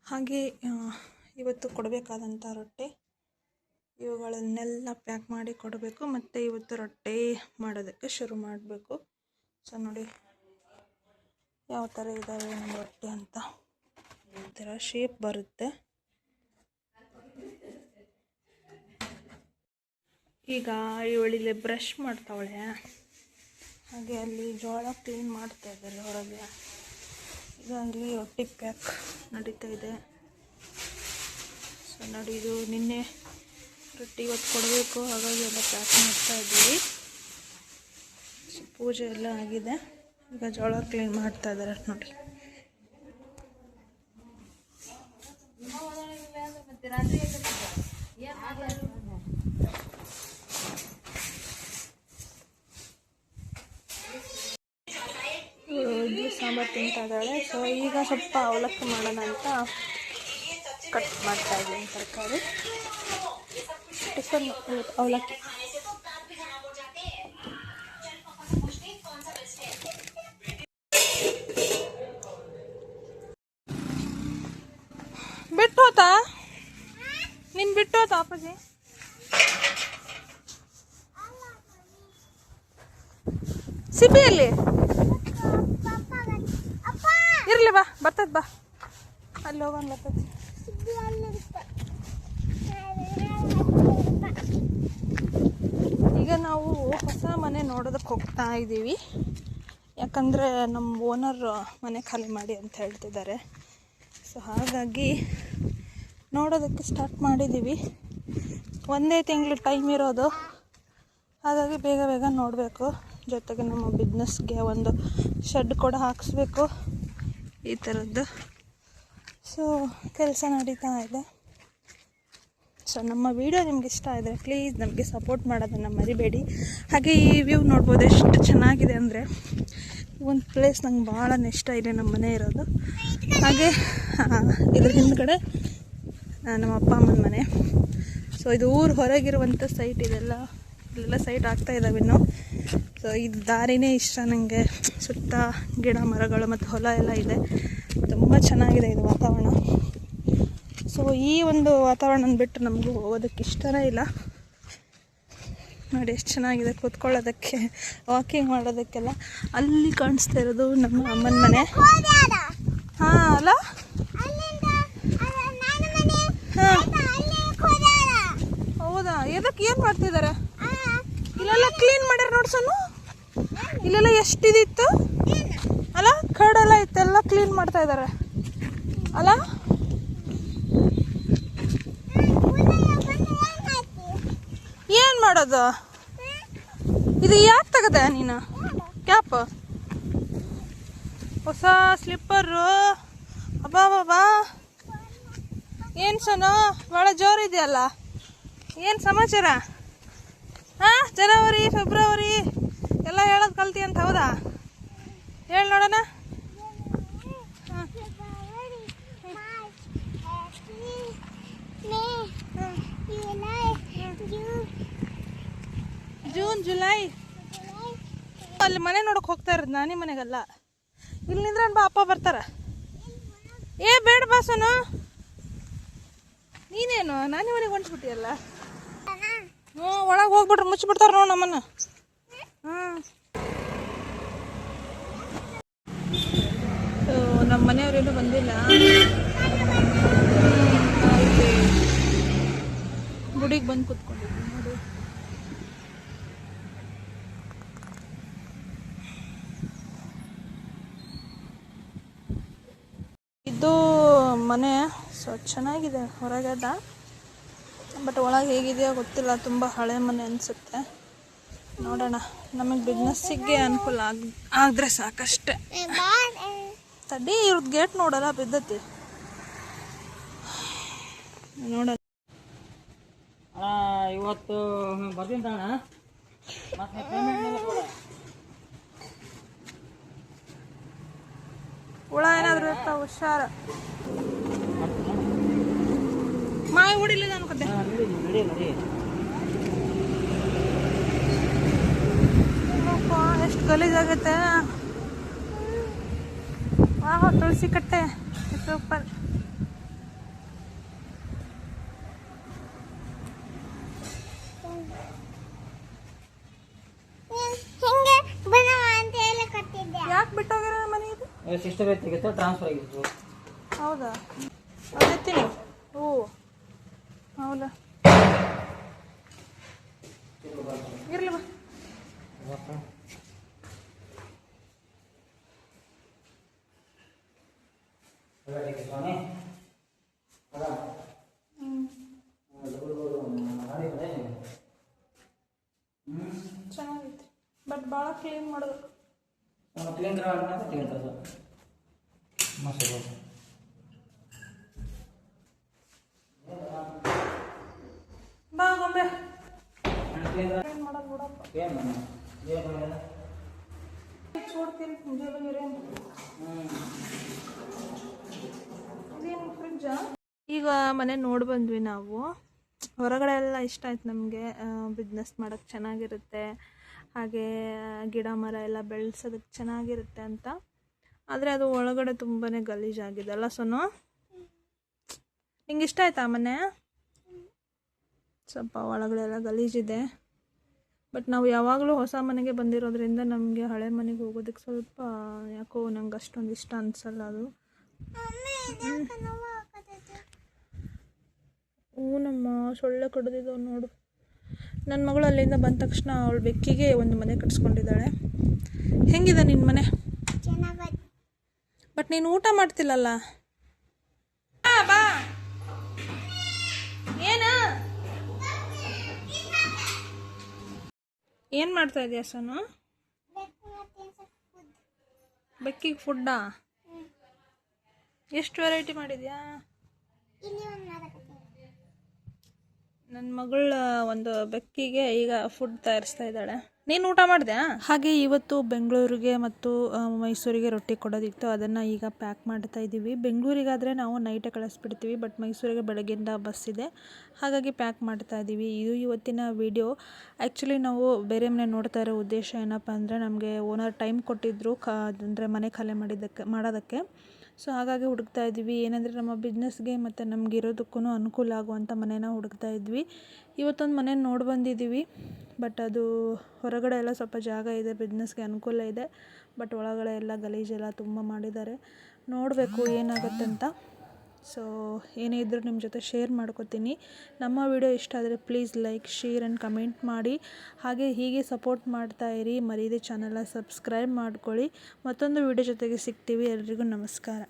ಹಾಗೆ ಇವತ್ತು ಕೊಡಬೇಕಾದಂಥ ರೊಟ್ಟೆ ಇವುಗಳನ್ನೆಲ್ಲ ಪ್ಯಾಕ್ ಮಾಡಿ ಕೊಡಬೇಕು. ಮತ್ತು ಇವತ್ತು ರೊಟ್ಟೆ ಮಾಡೋದಕ್ಕೆ ಶುರು ಮಾಡಬೇಕು. ಸೊ ನೋಡಿ ಯಾವ ಥರ ಇದ್ದಾವೆ ನಮ್ಮ ರೊಟ್ಟೆ ಅಂತ. ಈ ಥರ ಶೇಪ್ ಬರುತ್ತೆ. ಈಗ ಇವಳಿಲ್ಲಿ ಬ್ರಷ್ ಮಾಡ್ತಾವಳೆ, ಹಾಗೆ ಅಲ್ಲಿ ಜೋಳ ಕ್ಲೀನ್ ಮಾಡ್ತಾ ಇದ್ದಾರೆ ಹೊರಗೆ. ಈಗ ಅಲ್ಲಿ ರೊಟ್ಟಿ ಪ್ಯಾಕ್ ನಡೀತಾ ಇದೆ. ಸೊ ನೋಡಿ, ಇದು ನಿನ್ನೆ ರೊಟ್ಟಿ ಇವತ್ತು ಕೊಡಬೇಕು, ಹಾಗಾಗಿ ಎಲ್ಲ ಪ್ಯಾಕ್ ಮಾಡ್ತಾ ಇದ್ದೀವಿ. ಸೊ ಪೂಜೆ ಎಲ್ಲ ಆಗಿದೆ, ಈಗ ಜೋಳ ಕ್ಲೀನ್ ಮಾಡ್ತಾ ಇದ್ದಾರೆ ನೋಡಿ. ಇಡ್ಲಿ ಸಾಂಬಾರು ತಿಂತಾ ಇದ್ದಾಳೆ. ಸೊ ಈಗ ಸ್ವಲ್ಪ ಅವಲಕ್ಕಿ ಮಾಡೋಣ ಅಂತ ಕಟ್ ಮಾಡ್ತಾ ಇದ್ದೀನಿ ತರಕಾರಿ. ಟಿಫನ್ ಅವಲಕ್ಕಿ. ಬಿಟ್ಟು ಹೋತಾ ನೀನು? ಬಿಟ್ಟು ಹೋತಾ ಅಪ್ಪಾಜಿ? ಸಿಬಿಯಲ್ಲಿ ಇರ್ಲಿ, ಬಾ ಬರ್ತದ, ಬಾ ಅಲ್ಲಿ ಹೋಗೋಣ ಬರ್ತದ. ಈಗ ನಾವು ಹೊಸ ಮನೆ ನೋಡೋದಕ್ಕೆ ಹೋಗ್ತಾ ಇದ್ದೀವಿ. ಯಾಕಂದರೆ ನಮ್ಮ ಓನರ್ ಮನೆ ಖಾಲಿ ಮಾಡಿ ಅಂತ ಹೇಳ್ತಿದ್ದಾರೆ. ಸೊ ಹಾಗಾಗಿ ನೋಡೋದಕ್ಕೆ ಸ್ಟಾರ್ಟ್ ಮಾಡಿದ್ದೀವಿ. ಒಂದೇ ತಿಂಗಳು ಟೈಮ್ ಇರೋದು, ಹಾಗಾಗಿ ಬೇಗ ಬೇಗ ನೋಡಬೇಕು. ಜೊತೆಗೆ ನಮ್ಮ ಬಿಸ್ನೆಸ್ಗೆ ಒಂದು ಶೆಡ್ ಕೂಡ ಹಾಕಿಸ್ಬೇಕು, ಈ ಥರದ್ದು. ಸೊ ಕೆಲಸ ನಡೀತಾ ಇದೆ. ಸೊ ನಮ್ಮ ವಿಡಿಯೋ ನಿಮ್ಗೆ ಇಷ್ಟ ಆದರೆ ಪ್ಲೀಸ್ ನಮಗೆ ಸಪೋರ್ಟ್ ಮಾಡೋದನ್ನು ಮರಿಬೇಡಿ. ಹಾಗೆ ಈ ವ್ಯೂ ನೋಡ್ಬೋದು ಎಷ್ಟು ಚೆನ್ನಾಗಿದೆ ಅಂದರೆ. ಒಂದು ಪ್ಲೇಸ್ ನಂಗೆ ಭಾಳ ಇಷ್ಟ ಇದೆ, ನಮ್ಮ ಮನೆ ಇರೋದು. ಹಾಗೆ ಇದ್ರ ಹಿಂದ್ಗಡೆ ನಮ್ಮ ಅಪ್ಪ ಅಮ್ಮನ ಮನೆ. ಸೊ ಇದು ಊರು ಹೊರಗಿರುವಂಥ ಸೈಟ್. ಇಲ್ಲೆಲ್ಲ ಸೈಟ್ ಆಗ್ತಾ ಇದ್ದಾವೆ ಇನ್ನು. ಸೊ ಇದು ದಾರಿನೇ ಇಷ್ಟ ನನಗೆ. ಸುತ್ತ ಗಿಡ ಮರಗಳು ಮತ್ತು ಹೊಲ ಎಲ್ಲ ಇದೆ. ತುಂಬ ಚೆನ್ನಾಗಿದೆ ಇದು ವಾತಾವರಣ. ಸೊ ಈ ಒಂದು ವಾತಾವರಣ ಬಿಟ್ಟು ನಮಗೂ ಹೋಗೋದಕ್ಕೆ ಇಷ್ಟನೇ ಇಲ್ಲ. ನೋಡಿ ಎಷ್ಟು ಚೆನ್ನಾಗಿದೆ ಕೂತ್ಕೊಳ್ಳೋದಕ್ಕೆ, ವಾಕಿಂಗ್ ಮಾಡೋದಕ್ಕೆಲ್ಲ. ಅಲ್ಲಿ ಕಾಣಿಸ್ತಾ ಇರೋದು ನಮ್ಮ ಅಮ್ಮನ ಮನೆ. ಹಾಂ ಅಲ್ಲ, ಹಾಂ ಹೌದಾ? ಎದಕ್ಕೆ ಏನು ಮಾಡ್ತಿದ್ದಾರೆ? ಇಲ್ಲೆಲ್ಲ ಕ್ಲೀನ್ ಮಾಡ್ಯಾರ ನೋಡ್ಸೋನು. ಇಲ್ಲೆಲ್ಲ ಎಷ್ಟಿದಿತ್ತು ಅಲ್ಲ, ಕರಡೆಲ್ಲ ಇತ್ತೆಲ್ಲ ಕ್ಲೀನ್ ಮಾಡ್ತಾ ಇದ್ದಾರೆ ಅಲ್ಲ. ಏನು ಮಾಡೋದು? ಇದು ಯಾಕೆ ತೆಗದೆ ನೀನು ಕ್ಯಾಪ್? ಹೊಸ ಸ್ಲಿಪ್ಪರು. ಅಬ್ಬಾ ಬಾಬಾ, ಏನು ಸೋನು ಭಾಳ ಜೋರಿದೆಯಲ್ಲ. ಏನು ಸಮಾಚಾರ? ಹಾಂ, ಜನವರಿ ಫೆಬ್ರವರಿ ಎಲ್ಲ ಹೇಳೋದು ಕಲ್ತಿ ಅಂತ, ಹೌದಾ? ಹೇಳಿ ನೋಡೋಣ. ಜೂನ್ ಜುಲೈ ಅಲ್ಲಿ ಮನೆ ನೋಡೋಕೆ ಹೋಗ್ತಾ ಇರೋದು, ನಾನಿ ಮನೆಗಲ್ಲ. ಇಲ್ಲಿ ನಿಂದ್ರೆ ಬಾ, ಅಪ್ಪ ಬರ್ತಾರ. ಏ ಬೇಡ ಬಾ ಸೋನು, ನೀನೇನು ನಾನಿ ಮನೆಗೆ ಹೊಂಟ್ಬಿಟ್ಟಿಯಲ್ಲ. ಹ್ಞೂ, ಒಳಗೆ ಹೋಗ್ಬಿಟ್ರೆ ಮುಚ್ಚಿಬಿಡ್ತಾರೆ ನೋಡಿ ನಮ್ಮನ್ನ. ಸೊ ನಮ್ಮ ಮನೆಯವರೇನು ಬಂದಿಲ್ಲ. ಗುಡಿಗೆ ಬಂದು ಕೂತ್ಕೊಂಡಿದ್ವಿ ನೋಡಿ. ಇದು ಮನೆ. ಸೊ ಚೆನ್ನಾಗಿದೆ ಹೊರಗದ, ಬಟ್ ಒಳಗೆ ಹೇಗಿದೆಯೋ ಗೊತ್ತಿಲ್ಲ. ತುಂಬ ಹಳೆ ಮನೆ ಅನಿಸುತ್ತೆ. ನೋಡೋಣ, ನಮಗೆ ಬಿಸ್ನೆಸ್ಸಿಗೆ ಅನುಕೂಲ ಆದರೆ ಸಾಕಷ್ಟೆ. ತಡಿ, ಇವ್ರದ್ದು ಗೇಟ್ ನೋಡಲ್ಲ, ಬಿದ್ದತಿ. ನೋಡೋಣ. ಇವತ್ತು ಬರ್ತೀನಿ ಹುಳ ಏನಾದರೂ ಇರ್ತಾವ, ಹುಷಾರ. ಮಾಯ ಹೊಡಿಲಿಲ್ಲ ಅನ್ಕೋತೆ. ಎಷ್ಟು ಗಲೀಜಾಗತ್ತೆ. ತುಳಸಿ ಕಟ್ಟೆ ಸೂಪರ್. ಬಿಟ್ಟೋಗ್ಯಾರ ಮನೆ ಇದು? ಸಿಸ್ಟರ್ ತೆಗಿತಾ ಟ್ರಾನ್ಸ್ಫರ್ ಆಗಿತ್ತು. ಹೌದಾ? ಅದೇತೀನಿ. ಓ ಹೌದಾ, ಇರಲಿ ಬಾ. ಚೆನ್ನಾಗೈತಿ, ಬಟ್ ಭಾಳ ಕ್ಲೀನ್ ಮಾಡಬೇಕು. ಬಾ ಗೊಂಬೆ ಕ್ಲೀನ್ ಮಾಡೋದು ಬಿಡಪ್ಪ. छोड़ತೀನಿ ಇದೇನು ಫ್ರಿಜ್ಜಾ? ಈಗ ಮನೆ ನೋಡಿ ಬಂದ್ವಿ ನಾವು. ಹೊರಗಡೆ ಎಲ್ಲ ಇಷ್ಟ ಆಯ್ತು ನಮಗೆ. ಬಿಸ್ನೆಸ್ ಮಾಡೋಕ್ಕೆ ಚೆನ್ನಾಗಿರುತ್ತೆ, ಹಾಗೆ ಗಿಡ ಮರ ಎಲ್ಲ ಬೆಳೆಸೋದಕ್ಕೆ ಚೆನ್ನಾಗಿರುತ್ತೆ ಅಂತ. ಆದರೆ ಅದು ಒಳಗಡೆ ತುಂಬಾ ಗಲೀಜಾಗಿದೆ ಅಲ್ಲ ಸೋನು? ನಿಂಗೆ ಇಷ್ಟ ಆಯ್ತಾ ಮನೆ? ಸ್ವಲ್ಪ ಒಳಗಡೆ ಎಲ್ಲ ಗಲೀಜಿದೆ. ಬಟ್ ನಾವು ಯಾವಾಗಲೂ ಹೊಸ ಮನೆಗೆ ಬಂದಿರೋದ್ರಿಂದ ನಮಗೆ ಹಳೆ ಮನೆಗೆ ಹೋಗೋದಕ್ಕೆ ಸ್ವಲ್ಪ ಯಾಕೋ ನಂಗೆ ಅಷ್ಟೊಂದು ಇಷ್ಟ ಅನಿಸಲ್ಲ ಅದು. ನಮ್ಮ ಸೊಳ್ಳೆ ಕಡ್ದಿದ್ದಾವೆ ನೋಡು. ನನ್ನ ಮಗಳು ಅಲ್ಲಿಂದ ಬಂದ ತಕ್ಷಣ ಅವಳು ಬೆಕ್ಕಿಗೆ ಒಂದು ಮನೆ ಕಟ್ಸ್ಕೊಂಡಿದ್ದಾಳೆ. ಹೆಂಗಿದೆ ನಿನ್ನ ಮನೆ? ಬಟ್ ನೀನು ಊಟ ಮಾಡ್ತಿಲ್ಲಲ್ಲ. ಬಾ. ಏನು ಮಾಡ್ತಾ ಇದೆಯಾ ಸೋನು? ಬೆಕ್ಕಿಗೆ ಫುಡ್ಡಾ? ಎಷ್ಟು ವೆರೈಟಿ ಮಾಡಿದ್ಯಾ? ನನ್ನ ಮಗಳ ಒಂದು ಬೆಕ್ಕಿಗೆ ಈಗ ಫುಡ್ ತಯಾರಿಸ್ತಾ ಇದ್ದಾಳೆ. ನೀನು ಊಟ ಮಾಡಿದೆ? ಹಾಗೆ ಇವತ್ತು ಬೆಂಗಳೂರಿಗೆ ಮತ್ತು ಮೈಸೂರಿಗೆ ರೊಟ್ಟಿ ಕೊಡೋದಿತ್ತು, ಅದನ್ನು ಈಗ ಪ್ಯಾಕ್ ಮಾಡ್ತಾ ಇದ್ದೀವಿ. ಬೆಂಗಳೂರಿಗಾದರೆ ನಾವು ನೈಟೇ ಕಳಿಸ್ಬಿಡ್ತೀವಿ, ಬಟ್ ಮೈಸೂರಿಗೆ ಬೆಳಗ್ಗೆಯಿಂದ ಬಸ್ ಇದೆ, ಹಾಗಾಗಿ ಪ್ಯಾಕ್ ಮಾಡ್ತಾ ಇದ್ದೀವಿ. ಇದು ಇವತ್ತಿನ ವಿಡಿಯೋ. ಆ್ಯಕ್ಚುಲಿ ನಾವು ಬೇರೆ ಮನೆ ನೋಡ್ತಾ ಇರೋ ಉದ್ದೇಶ ಏನಪ್ಪ ಅಂದರೆ, ನಮಗೆ ಓನರ್ ಟೈಮ್ ಕೊಟ್ಟಿದ್ದರು ಅಂದರೆ ಮನೆ ಖಾಲಿ ಮಾಡೋದಕ್ಕೆ. ಸೊ ಹಾಗಾಗಿ ಹುಡುಕ್ತಾ ಇದ್ವಿ, ಏನಂದರೆ ನಮ್ಮ ಬಿಸ್ನೆಸ್ಗೆ ಮತ್ತು ನಮ್ಗೆ ಇರೋದಕ್ಕೂ ಅನುಕೂಲ ಆಗುವಂಥ ಮನೇನ ಹುಡುಕ್ತಾ ಇದ್ವಿ. ಇವತ್ತೊಂದು ಮನೆ ನೋಡಿ ಬಂದಿದ್ದೀವಿ, ಬಟ್ ಅದು ಹೊರಗಡೆ ಎಲ್ಲ ಸ್ವಲ್ಪ ಜಾಗ ಇದೆ, ಬಿಸ್ನೆಸ್ಗೆ ಅನುಕೂಲ ಇದೆ, ಬಟ್ ಒಳಗಡೆ ಎಲ್ಲ ಗಲೀಜೆಲ್ಲ ತುಂಬ ಮಾಡಿದ್ದಾರೆ. ನೋಡಬೇಕು ಏನಾಗುತ್ತೆ ಅಂತ. ಸೊ ಏನೇ ಇದ್ದರೂ ನಿಮ್ಮ ಜೊತೆ ಶೇರ್ ಮಾಡ್ಕೋತೀನಿ. ನಮ್ಮ ವಿಡಿಯೋ ಇಷ್ಟ ಆದರೆ please like, share and comment ಮಾಡಿ. ಹಾಗೆ ಹೀಗೆ ಸಪೋರ್ಟ್ ಮಾಡ್ತಾ ಇರಿ, ಮರೀದೆ ಚಾನಲ್ನ ಸಬ್ಸ್ಕ್ರೈಬ್ ಮಾಡ್ಕೊಳ್ಳಿ. ಮತ್ತೊಂದು ವಿಡಿಯೋ ಜೊತೆಗೆ ಸಿಗ್ತೀವಿ. ಎಲ್ರಿಗೂ ನಮಸ್ಕಾರ.